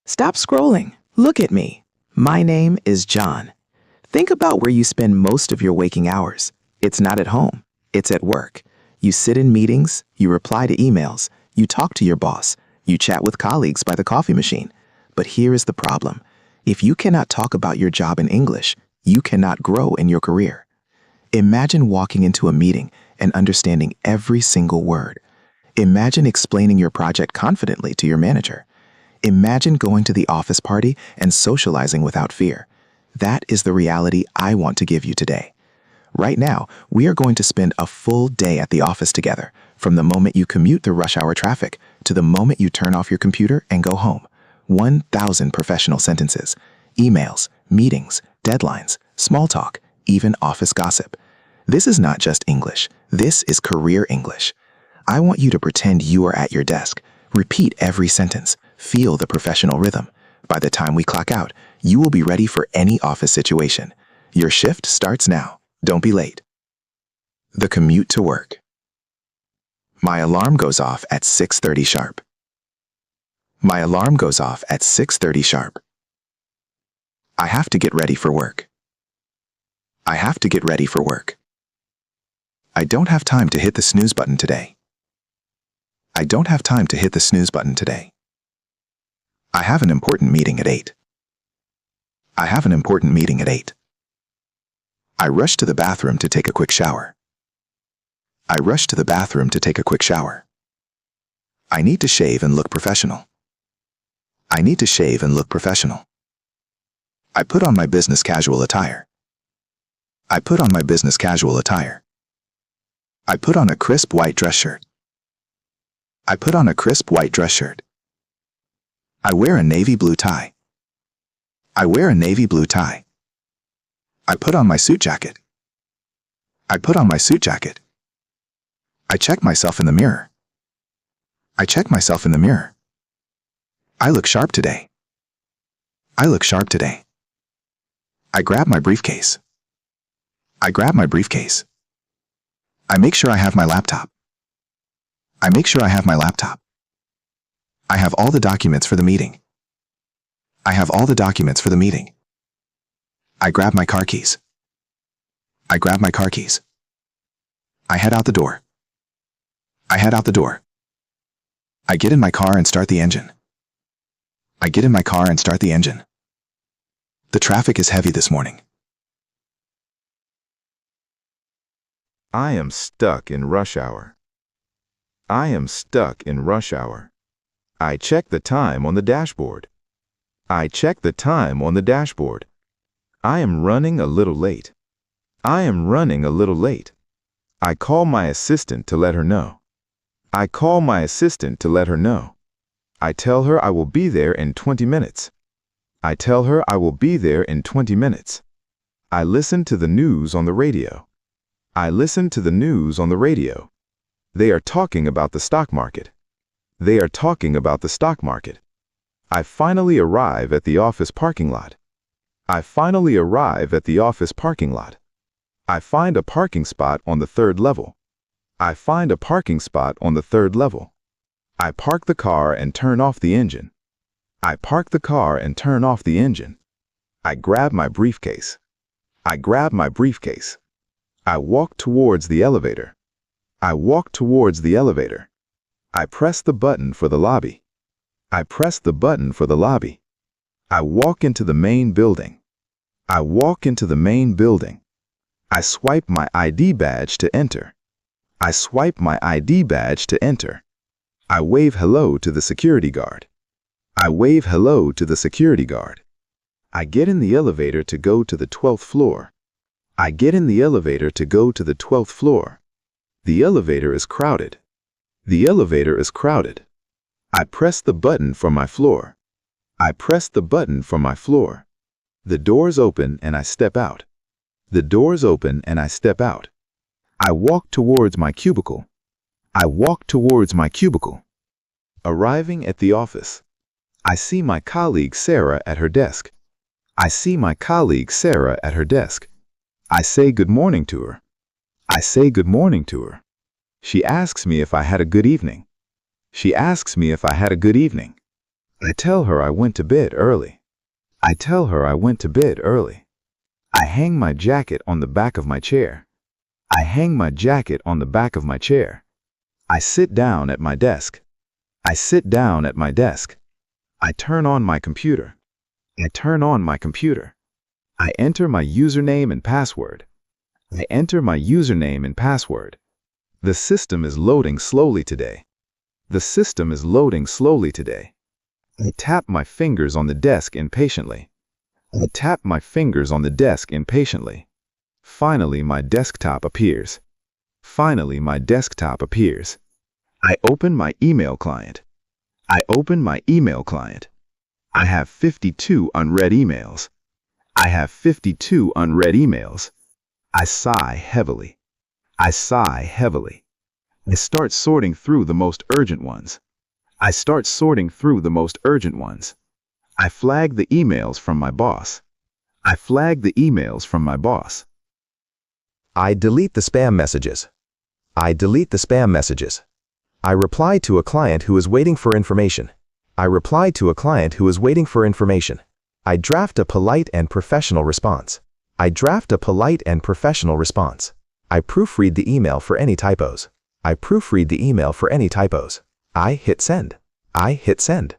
Stop scrolling. Look at me. My name is John. Think about where you spend most of your waking hours. It's not at home. It's at work. You sit in meetings, you reply to emails, you talk to your boss, you chat with colleagues by the coffee machine. But here is the problem. If you cannot talk about your job in English, you cannot grow in your career. Imagine walking into a meeting and understanding every single word. Imagine explaining your project confidently to your manager. Imagine going to the office party and socializing without fear. That is the reality I want to give you today. Right now, we are going to spend a full day at the office together, from the moment you commute through rush hour traffic to the moment you turn off your computer and go home. 1,000 professional sentences, emails, meetings, deadlines, small talk, even office gossip. This is not just English. This is career English. I want you to pretend you are at your desk. Repeat every sentence. Feel the professional rhythm. By the time we clock out, you will be ready for any office situation. Your shift starts now. Don't be late. The commute to work. My alarm goes off at 6:30 sharp. My alarm goes off at 6:30 sharp. I have to get ready for work. I have to get ready for work. I don't have time to hit the snooze button today. I don't have time to hit the snooze button today. I have an important meeting at 8. I have an important meeting at 8. I rush to the bathroom to take a quick shower. I rush to the bathroom to take a quick shower. I need to shave and look professional. I need to shave and look professional. I put on my business casual attire. I put on my business casual attire. I put on a crisp white dress shirt. I put on a crisp white dress shirt. I wear a navy blue tie. I wear a navy blue tie. I put on my suit jacket. I put on my suit jacket. I check myself in the mirror. I check myself in the mirror. I look sharp today. I look sharp today. I grab my briefcase. I grab my briefcase. I make sure I have my laptop. I make sure I have my laptop. I have all the documents for the meeting. I have all the documents for the meeting. I grab my car keys. I grab my car keys. I head out the door. I head out the door. I get in my car and start the engine. I get in my car and start the engine. The traffic is heavy this morning. I am stuck in rush hour. I am stuck in rush hour. I check the time on the dashboard. I check the time on the dashboard. I am running a little late. I am running a little late. I call my assistant to let her know. I call my assistant to let her know. I tell her I will be there in 20 minutes. I tell her I will be there in 20 minutes. I listen to the news on the radio. I listen to the news on the radio. They are talking about the stock market. They are talking about the stock market. I finally arrive at the office parking lot. I finally arrive at the office parking lot. I find a parking spot on the 3rd level. I find a parking spot on the 3rd level. I park the car and turn off the engine. I park the car and turn off the engine. I grab my briefcase. I grab my briefcase. I walk towards the elevator. I walk towards the elevator. I press the button for the lobby. I press the button for the lobby. I walk into the main building. I walk into the main building. I swipe my ID badge to enter. I swipe my ID badge to enter. I wave hello to the security guard. I wave hello to the security guard. I get in the elevator to go to the 12th floor. I get in the elevator to go to the 12th floor. The elevator is crowded. The elevator is crowded. I press the button for my floor. I press the button for my floor. The doors open and I step out. The doors open and I step out. I walk towards my cubicle. I walk towards my cubicle. Arriving at the office. I see my colleague Sarah at her desk. I see my colleague Sarah at her desk. I say good morning to her. I say good morning to her. She asks me if I had a good evening. She asks me if I had a good evening. I tell her I went to bed early. I tell her I went to bed early. I hang my jacket on the back of my chair. I hang my jacket on the back of my chair. I sit down at my desk. I sit down at my desk. I turn on my computer. I turn on my computer. I enter my username and password. I enter my username and password. The system is loading slowly today. The system is loading slowly today. I tap my fingers on the desk impatiently. I tap my fingers on the desk impatiently. Finally, my desktop appears. Finally, my desktop appears. I open my email client. I open my email client. I have 52 unread emails. I have 52 unread emails. I sigh heavily. I sigh heavily. I start sorting through the most urgent ones. I start sorting through the most urgent ones. I flag the emails from my boss. I flag the emails from my boss. I delete the spam messages. I delete the spam messages. I reply to a client who is waiting for information. I reply to a client who is waiting for information. I draft a polite and professional response. I draft a polite and professional response. I proofread the email for any typos. I proofread the email for any typos. I hit send. I hit send.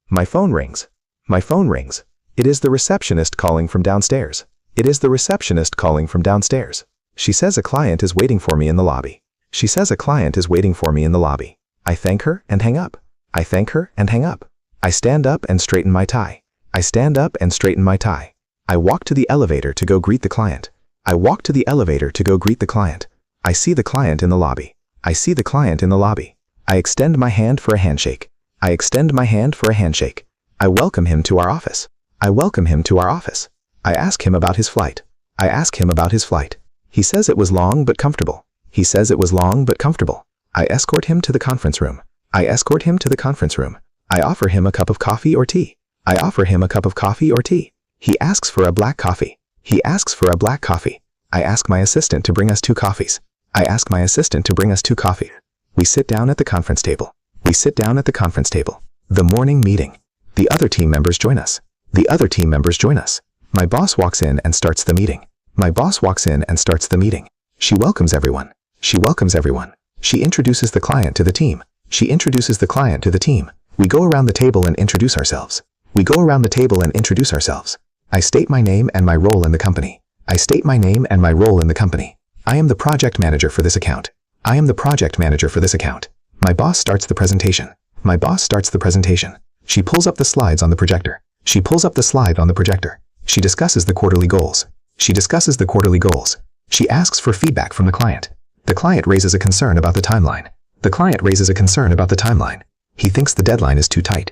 My phone rings. My phone rings. It is the receptionist calling from downstairs. It is the receptionist calling from downstairs. She says a client is waiting for me in the lobby. She says a client is waiting for me in the lobby. I thank her and hang up. I thank her and hang up. I stand up and straighten my tie. I stand up and straighten my tie. I walk to the elevator to go greet the client. I walk to the elevator to go greet the client. I see the client in the lobby. I see the client in the lobby. I extend my hand for a handshake. I extend my hand for a handshake. I welcome him to our office. I welcome him to our office. I ask him about his flight. I ask him about his flight. He says it was long but comfortable. He says it was long but comfortable. I escort him to the conference room. I escort him to the conference room. I offer him a cup of coffee or tea. I offer him a cup of coffee or tea. He asks for a black coffee. He asks for a black coffee. I ask my assistant to bring us 2 coffees. I ask my assistant to bring us 2 coffees. We sit down at the conference table. We sit down at the conference table. The morning meeting. The other team members join us. The other team members join us. My boss walks in and starts the meeting. My boss walks in and starts the meeting. She welcomes everyone. She welcomes everyone. She introduces the client to the team. She introduces the client to the team. We go around the table and introduce ourselves. We go around the table and introduce ourselves. I state my name and my role in the company. I state my name and my role in the company. I am the project manager for this account. I am the project manager for this account. My boss starts the presentation. My boss starts the presentation. She pulls up the slides on the projector. She pulls up the slide on the projector. She discusses the quarterly goals. She discusses the quarterly goals. She asks for feedback from the client. The client raises a concern about the timeline. The client raises a concern about the timeline. He thinks the deadline is too tight.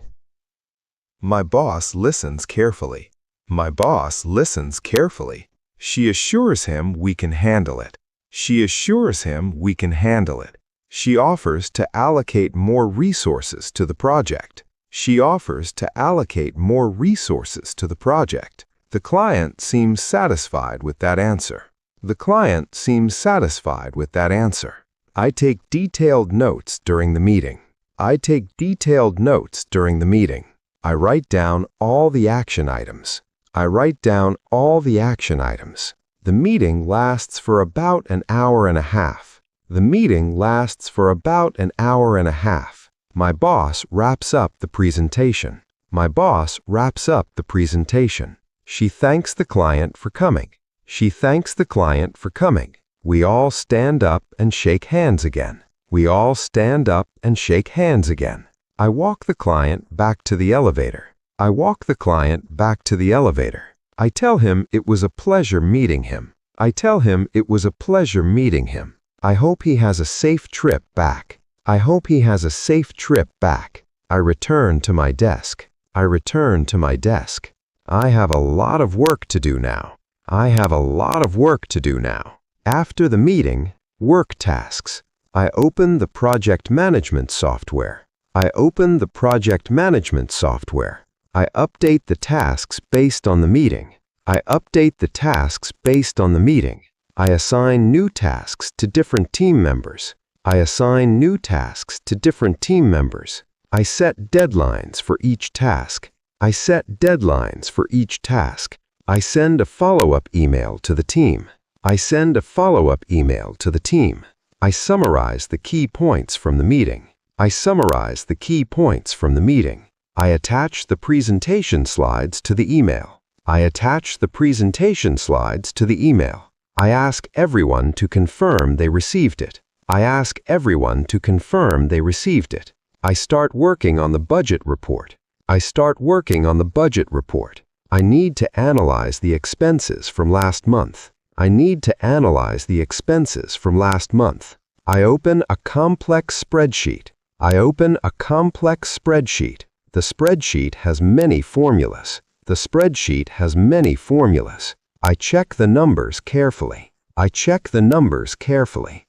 My boss listens carefully. My boss listens carefully. She assures him we can handle it. She assures him we can handle it. She offers to allocate more resources to the project. She offers to allocate more resources to the project. The client seems satisfied with that answer. The client seems satisfied with that answer. I take detailed notes during the meeting. I take detailed notes during the meeting. I write down all the action items. I write down all the action items. The meeting lasts for about an hour and a half. The meeting lasts for about an hour and a half. My boss wraps up the presentation. My boss wraps up the presentation. She thanks the client for coming. She thanks the client for coming. We all stand up and shake hands again. We all stand up and shake hands again. I walk the client back to the elevator. I walk the client back to the elevator. I tell him it was a pleasure meeting him. I tell him it was a pleasure meeting him. I hope he has a safe trip back. I hope he has a safe trip back. I return to my desk. I return to my desk. I have a lot of work to do now. I have a lot of work to do now. After the meeting, work tasks. I open the project management software. I open the project management software. I update the tasks based on the meeting. I update the tasks based on the meeting. I assign new tasks to different team members. I assign new tasks to different team members. I set deadlines for each task. I set deadlines for each task. I send a follow-up email to the team. I send a follow-up email to the team. I summarize the key points from the meeting. I summarize the key points from the meeting. I attach the presentation slides to the email. I attach the presentation slides to the email. I ask everyone to confirm they received it. I ask everyone to confirm they received it. I start working on the budget report. I start working on the budget report. I need to analyze the expenses from last month. I need to analyze the expenses from last month. I open a complex spreadsheet. I open a complex spreadsheet. The spreadsheet has many formulas. The spreadsheet has many formulas. I check the numbers carefully. I check the numbers carefully.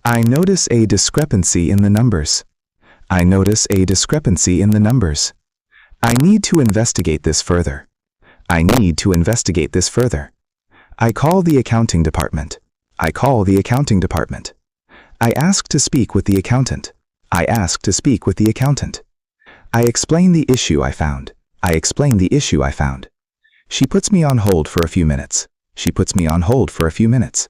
I notice a discrepancy in the numbers. I notice a discrepancy in the numbers. I need to investigate this further. I need to investigate this further. I call the accounting department. I call the accounting department. I ask to speak with the accountant. I ask to speak with the accountant. I explain the issue I found. I explain the issue I found. She puts me on hold for a few minutes. She puts me on hold for a few minutes.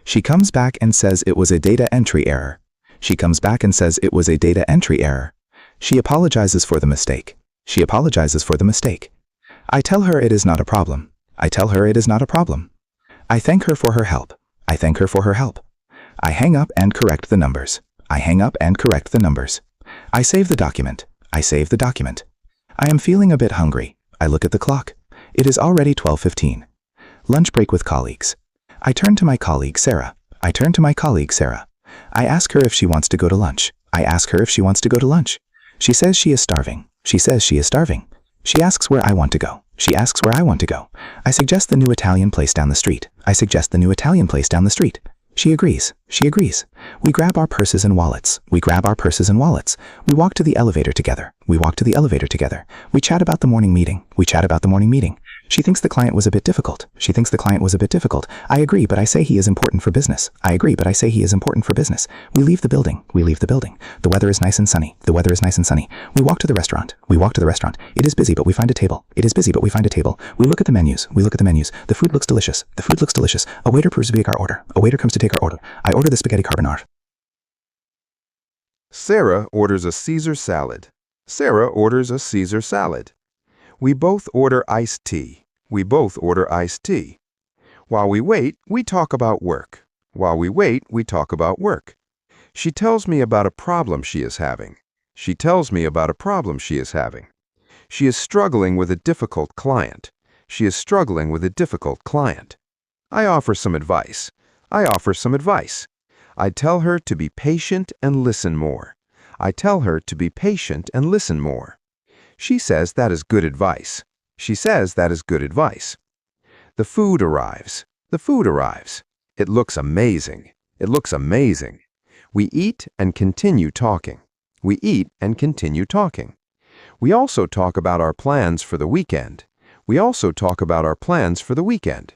She comes back and says it was a data entry error. She comes back and says it was a data entry error. She apologizes for the mistake. She apologizes for the mistake. I tell her it is not a problem. I tell her it is not a problem. I thank her for her help. I thank her for her help. I hang up and correct the numbers. I hang up and correct the numbers. I save the document. I save the document. I am feeling a bit hungry. I look at the clock. It is already 12:15. Lunch break with colleagues. I turn to my colleague, Sarah. I turn to my colleague, Sarah. I ask her if she wants to go to lunch. I ask her if she wants to go to lunch. She says she is starving. She says she is starving. She asks where I want to go. She asks where I want to go. I suggest the new Italian place down the street. I suggest the new Italian place down the street. She agrees. She agrees. We grab our purses and wallets. We grab our purses and wallets. We walk to the elevator together. We walk to the elevator together. We chat about the morning meeting. We chat about the morning meeting. She thinks the client was a bit difficult. She thinks the client was a bit difficult. I agree, but I say he is important for business. I agree, but I say he is important for business. We leave the building. We leave the building. The weather is nice and sunny. The weather is nice and sunny. We walk to the restaurant. We walk to the restaurant. It is busy, but we find a table. It is busy, but we find a table. We look at the menus. We look at the menus. The food looks delicious. The food looks delicious. A waiter proves to take our order. A waiter comes to take our order. I order the spaghetti carbonara. Sarah orders a Caesar salad. Sarah orders a Caesar salad. We both order iced tea. We both order iced tea. While we wait, we talk about work. While we wait, we talk about work. She tells me about a problem she is having. She tells me about a problem she is having. She is struggling with a difficult client. She is struggling with a difficult client. I offer some advice. I offer some advice. I tell her to be patient and listen more. I tell her to be patient and listen more. She says that is good advice. She says that is good advice. The food arrives. The food arrives. It looks amazing. It looks amazing. We eat and continue talking. We eat and continue talking. We also talk about our plans for the weekend. We also talk about our plans for the weekend.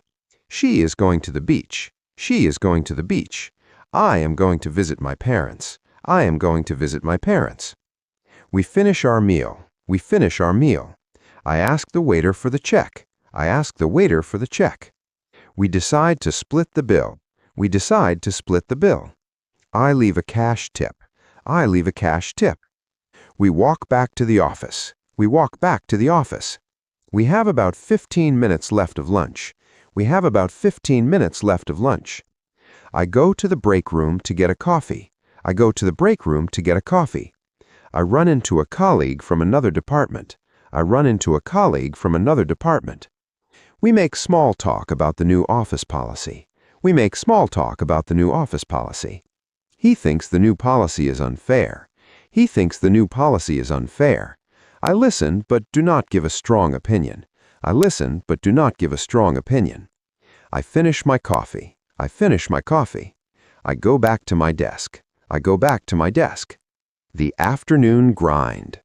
She is going to the beach. She is going to the beach. I am going to visit my parents. I am going to visit my parents. We finish our meal. We finish our meal. I ask the waiter for the check. I ask the waiter for the check. We decide to split the bill. We decide to split the bill. I leave a cash tip. I leave a cash tip. We walk back to the office. We walk back to the office. We have about 15 minutes left of lunch. We have about 15 minutes left of lunch. I go to the break room to get a coffee. I go to the break room to get a coffee. I run into a colleague from another department. I run into a colleague from another department. We make small talk about the new office policy. We make small talk about the new office policy. He thinks the new policy is unfair. He thinks the new policy is unfair. I listen but do not give a strong opinion. I listen but do not give a strong opinion. I finish my coffee. I finish my coffee. I go back to my desk. I go back to my desk. The afternoon grind.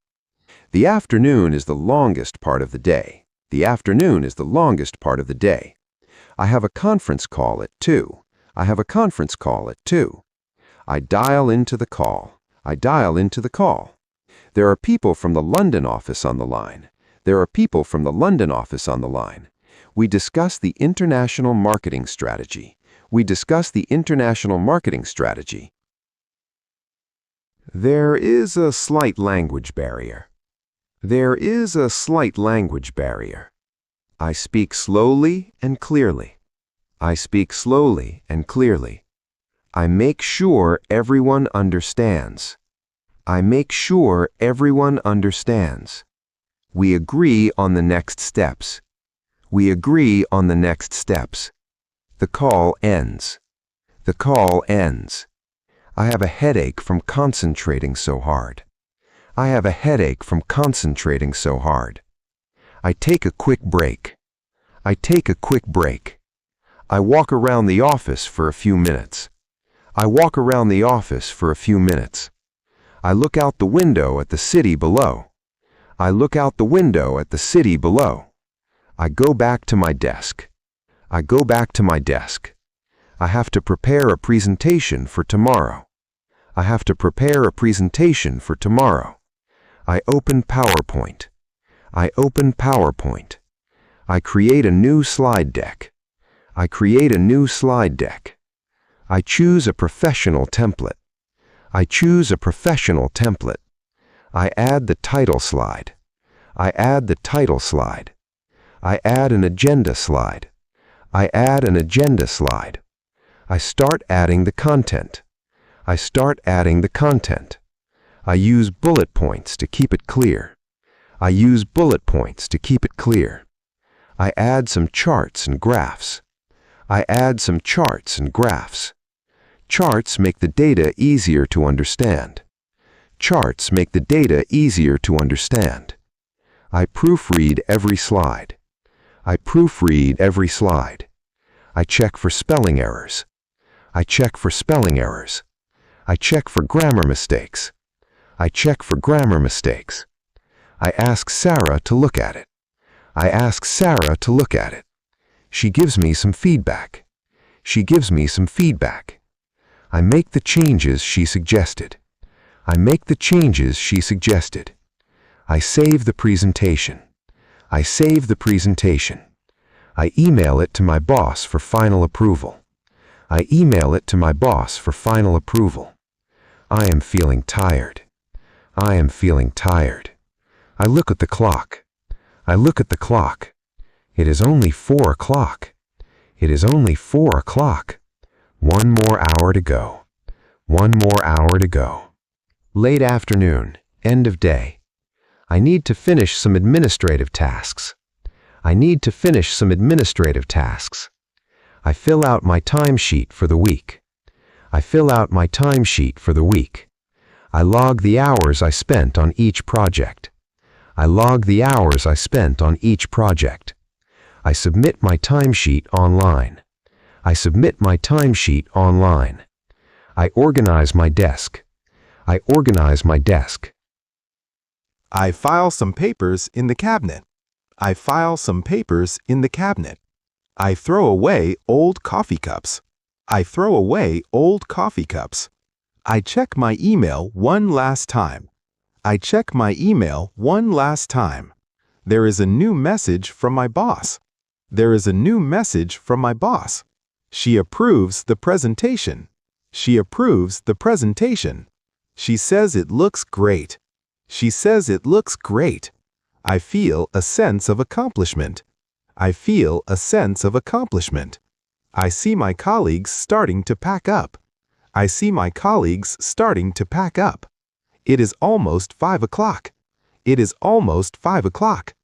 The afternoon is the longest part of the day. The afternoon is the longest part of the day. I have a conference call at 2. I have a conference call at 2. I dial into the call. I dial into the call. There are people from the London office on the line. There are people from the London office on the line. We discuss the international marketing strategy. We discuss the international marketing strategy. There is a slight language barrier. There is a slight language barrier. I speak slowly and clearly. I speak slowly and clearly. I make sure everyone understands. I make sure everyone understands. We agree on the next steps. We agree on the next steps. The call ends. The call ends. I have a headache from concentrating so hard. I have a headache from concentrating so hard. I take a quick break. I take a quick break. I walk around the office for a few minutes. I walk around the office for a few minutes. I look out the window at the city below. I look out the window at the city below. I go back to my desk. I go back to my desk. I have to prepare a presentation for tomorrow. I have to prepare a presentation for tomorrow. I open PowerPoint. I open PowerPoint. I create a new slide deck. I create a new slide deck. I choose a professional template. I choose a professional template. I add the title slide. I add the title slide. I add an agenda slide. I add an agenda slide. I start adding the content. I start adding the content. I use bullet points to keep it clear. I use bullet points to keep it clear. I add some charts and graphs. I add some charts and graphs. Charts make the data easier to understand. Charts make the data easier to understand. I proofread every slide. I proofread every slide. I check for spelling errors. I check for spelling errors. I check for grammar mistakes. I check for grammar mistakes. I ask Sarah to look at it. I ask Sarah to look at it. She gives me some feedback. She gives me some feedback. I make the changes she suggested. I make the changes she suggested. I save the presentation. I save the presentation. I email it to my boss for final approval. I email it to my boss for final approval. I am feeling tired. I am feeling tired. I look at the clock. I look at the clock. It is only 4 o'clock. It is only 4 o'clock. 1 more hour to go. 1 more hour to go. Late afternoon, end of day. I need to finish some administrative tasks. I need to finish some administrative tasks. I fill out my timesheet for the week. I fill out my timesheet for the week. I log the hours I spent on each project. I log the hours I spent on each project. I submit my timesheet online. I submit my timesheet online. I organize my desk. I organize my desk. I file some papers in the cabinet. I file some papers in the cabinet. I throw away old coffee cups. I throw away old coffee cups. I check my email one last time. I check my email one last time. There is a new message from my boss. There is a new message from my boss. She approves the presentation. She approves the presentation. She says it looks great. She says it looks great. I feel a sense of accomplishment. I feel a sense of accomplishment. I see my colleagues starting to pack up. I see my colleagues starting to pack up. It is almost 5 o'clock. It is almost 5 o'clock.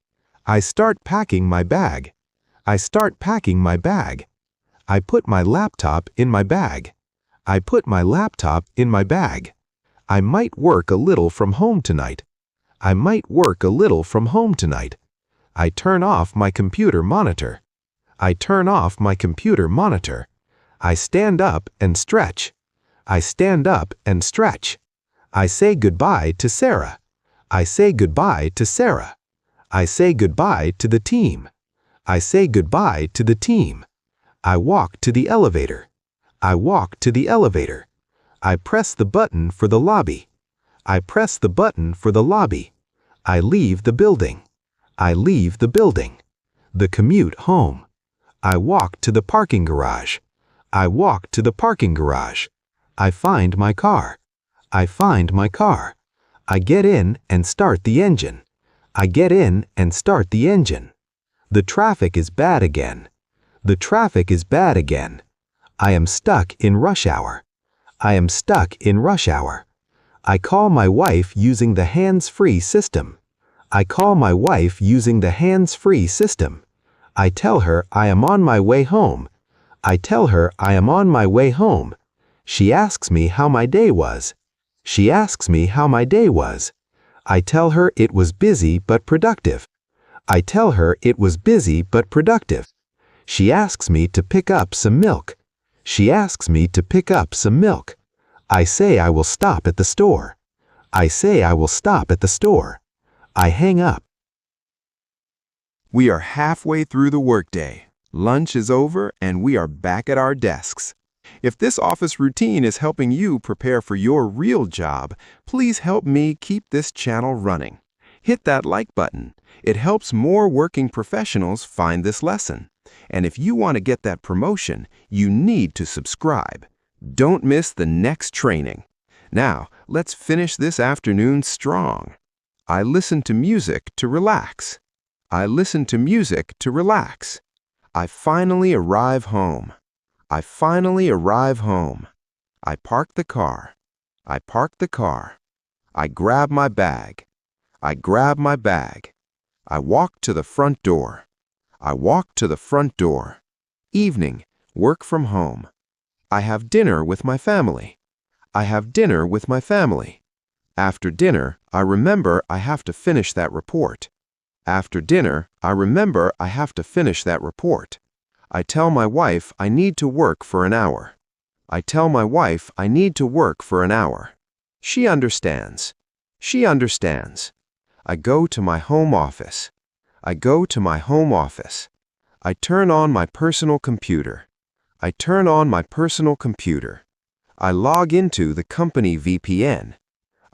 I start packing my bag. I start packing my bag. I put my laptop in my bag. I put my laptop in my bag. I might work a little from home tonight. I might work a little from home tonight. I turn off my computer monitor. I turn off my computer monitor. I stand up and stretch. I stand up and stretch. I say goodbye to Sarah. I say goodbye to Sarah. I say goodbye to the team. I say goodbye to the team. I walk to the elevator. I walk to the elevator. I press the button for the lobby. I press the button for the lobby. I leave the building. I leave the building. The commute home. I walk to the parking garage. I walk to the parking garage. I find my car. I find my car. I get in and start the engine. I get in and start the engine. The traffic is bad again. The traffic is bad again. I am stuck in rush hour. I am stuck in rush hour. I call my wife using the hands-free system. I call my wife using the hands-free system. I tell her I am on my way home. I tell her I am on my way home. She asks me how my day was. She asks me how my day was. I tell her it was busy but productive. I tell her it was busy but productive. She asks me to pick up some milk. She asks me to pick up some milk. I say I will stop at the store. I say I will stop at the store. I hang up. We are halfway through the workday. Lunch is over and we are back at our desks. If this office routine is helping you prepare for your real job, please help me keep this channel running. Hit that like button. It helps more working professionals find this lesson. And if you want to get that promotion, you need to subscribe. Don't miss the next training. Now, let's finish this afternoon strong. I listen to music to relax. I listen to music to relax. I finally arrive home. I finally arrive home. I park the car. I park the car. I grab my bag. I grab my bag. I walk to the front door. I walk to the front door. Evening, work from home. I have dinner with my family. I have dinner with my family. After dinner, I remember I have to finish that report. After dinner, I remember I have to finish that report. I tell my wife I need to work for an hour. I tell my wife I need to work for an hour. She understands. She understands. I go to my home office. I go to my home office. I turn on my personal computer. I turn on my personal computer. I log into the company VPN.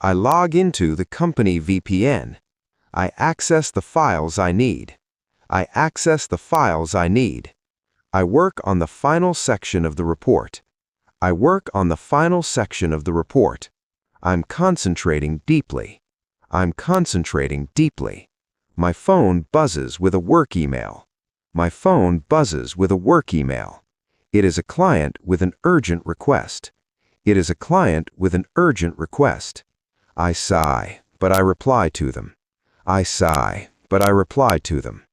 I log into the company VPN. I access the files I need. I access the files I need. I work on the final section of the report. I work on the final section of the report. I'm concentrating deeply. I'm concentrating deeply. My phone buzzes with a work email. My phone buzzes with a work email. It is a client with an urgent request. It is a client with an urgent request. I sigh, but I reply to them. I sigh, but I reply to them.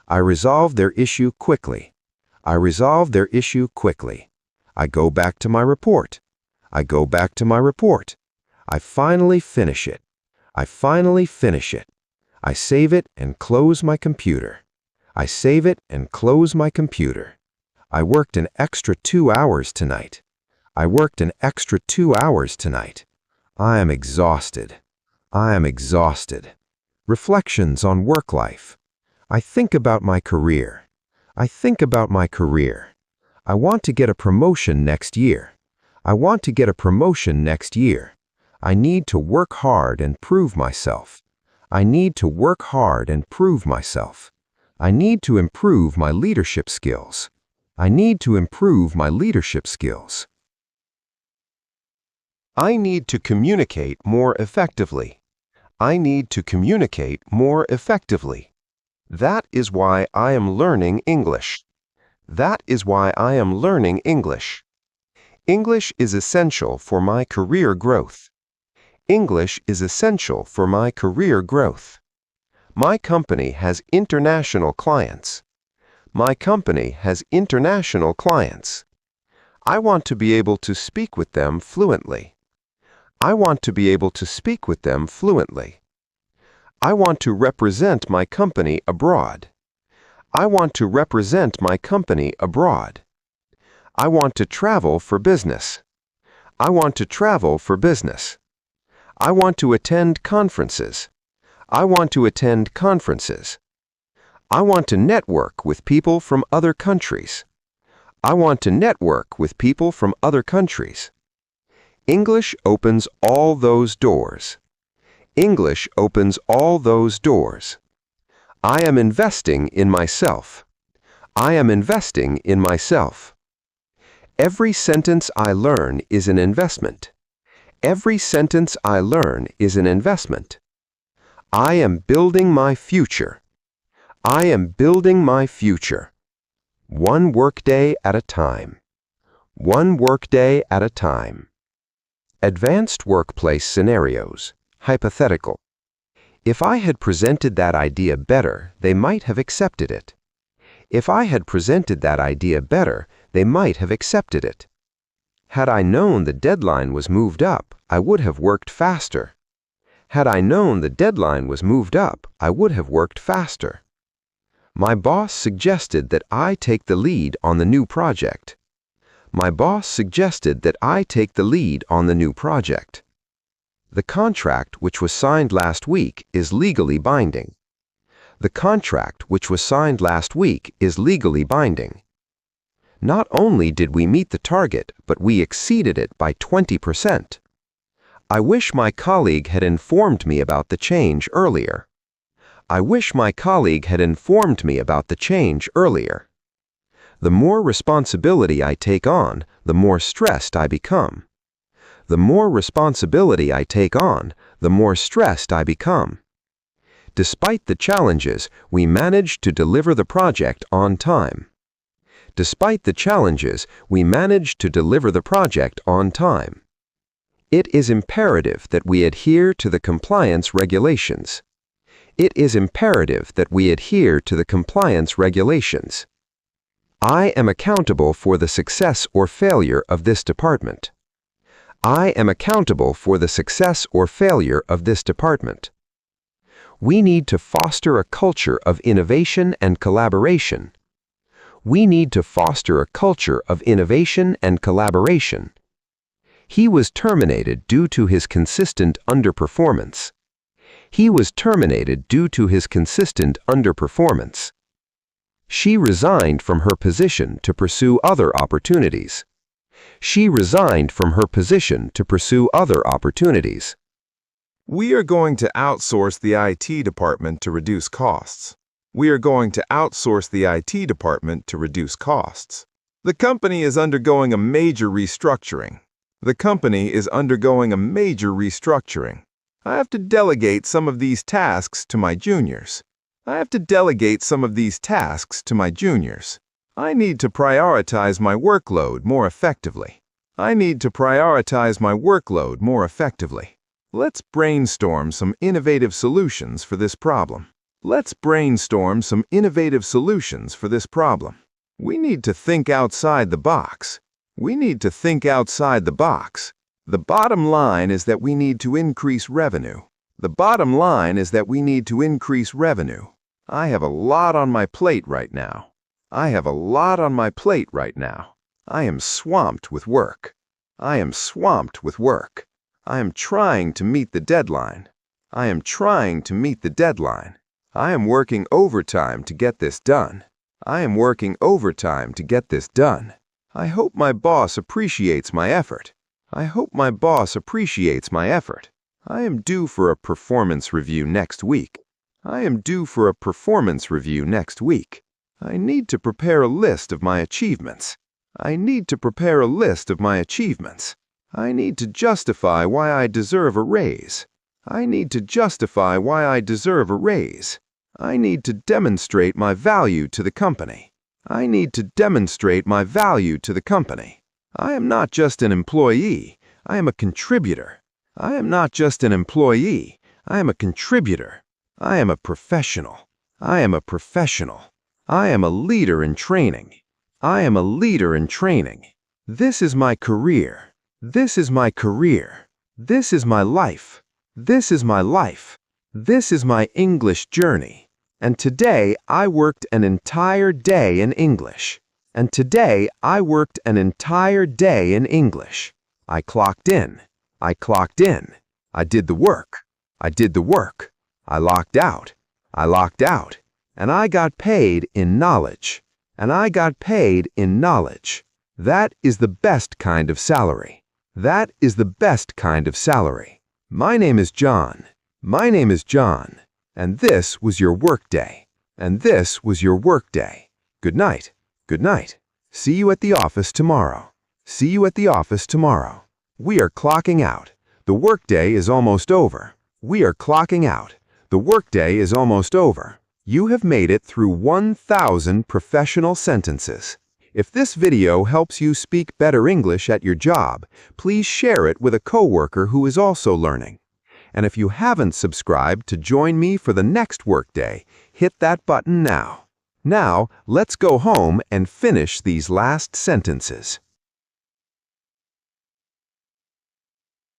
I resolve their issue quickly. I resolve their issue quickly. I go back to my report. I go back to my report. I finally finish it. I finally finish it. I save it and close my computer. I save it and close my computer. I worked an extra 2 hours tonight. I worked an extra 2 hours tonight. I am exhausted. I am exhausted. Reflections on work life. I think about my career. I think about my career. I want to get a promotion next year. I want to get a promotion next year. I need to work hard and prove myself. I need to work hard and prove myself. I need to improve my leadership skills. I need to improve my leadership skills. I need to communicate more effectively. I need to communicate more effectively. That is why I am learning English. That is why I am learning English. English is essential for my career growth. English is essential for my career growth. My company has international clients. My company has international clients. I want to be able to speak with them fluently. I want to be able to speak with them fluently. I want to represent my company abroad. I want to represent my company abroad. I want to travel for business. I want to travel for business. I want to attend conferences. I want to attend conferences. I want to network with people from other countries. I want to network with people from other countries. English opens all those doors. English opens all those doors. I am investing in myself. I am investing in myself. Every sentence I learn is an investment. Every sentence I learn is an investment. I am building my future. I am building my future. One workday at a time. One workday at a time. Advanced workplace scenarios. Hypothetical. If I had presented that idea better, they might have accepted it. If I had presented that idea better, they might have accepted it. Had I known the deadline was moved up, I would have worked faster. Had I known the deadline was moved up, I would have worked faster. My boss suggested that I take the lead on the new project. My boss suggested that I take the lead on the new project. The contract which was signed last week is legally binding. The contract which was signed last week is legally binding. Not only did we meet the target, but we exceeded it by 20%. I wish my colleague had informed me about the change earlier. I wish my colleague had informed me about the change earlier. The more responsibility I take on, the more stressed I become. The more responsibility I take on, the more stressed I become. Despite the challenges, we managed to deliver the project on time. Despite the challenges, we managed to deliver the project on time. It is imperative that we adhere to the compliance regulations. It is imperative that we adhere to the compliance regulations. I am accountable for the success or failure of this department. I am accountable for the success or failure of this department. We need to foster a culture of innovation and collaboration. We need to foster a culture of innovation and collaboration. He was terminated due to his consistent underperformance. He was terminated due to his consistent underperformance. She resigned from her position to pursue other opportunities. She resigned from her position to pursue other opportunities. We are going to outsource the IT department to reduce costs. We are going to outsource the IT department to reduce costs. The company is undergoing a major restructuring. The company is undergoing a major restructuring. I have to delegate some of these tasks to my juniors. I have to delegate some of these tasks to my juniors. I need to prioritize my workload more effectively. I need to prioritize my workload more effectively. Let's brainstorm some innovative solutions for this problem. Let's brainstorm some innovative solutions for this problem. We need to think outside the box. We need to think outside the box. The bottom line is that we need to increase revenue. The bottom line is that we need to increase revenue. I have a lot on my plate right now. I have a lot on my plate right now. I am swamped with work. I am swamped with work. I am trying to meet the deadline. I am trying to meet the deadline. I am working overtime to get this done. I am working overtime to get this done. I hope my boss appreciates my effort. I hope my boss appreciates my effort. I am due for a performance review next week. I am due for a performance review next week. I need to prepare a list of my achievements. I need to prepare a list of my achievements. I need to justify why I deserve a raise. I need to justify why I deserve a raise. I need to demonstrate my value to the company. I need to demonstrate my value to the company. I am not just an employee. I am a contributor. I am not just an employee. I am a contributor. I am a professional. I am a professional. I am a leader in training. I am a leader in training. This is my career. This is my career. This is my life. This is my life. This is my English journey. And today I worked an entire day in English. And today I worked an entire day in English. I clocked in. I clocked in. I did the work. I did the work. I locked out. I locked out. And I got paid in knowledge. And I got paid in knowledge. That is the best kind of salary. That is the best kind of salary. My name is John. My name is John, and this was your workday. And this was your workday. Good night. Good night. See you at the office tomorrow. See you at the office tomorrow. We are clocking out. The workday is almost over. We are clocking out. The workday is almost over. You have made it through 1,000 professional sentences. If this video helps you speak better English at your job, please share it with a coworker who is also learning. And if you haven't subscribed to join me for the next workday, hit that button now. Now, let's go home and finish these last sentences.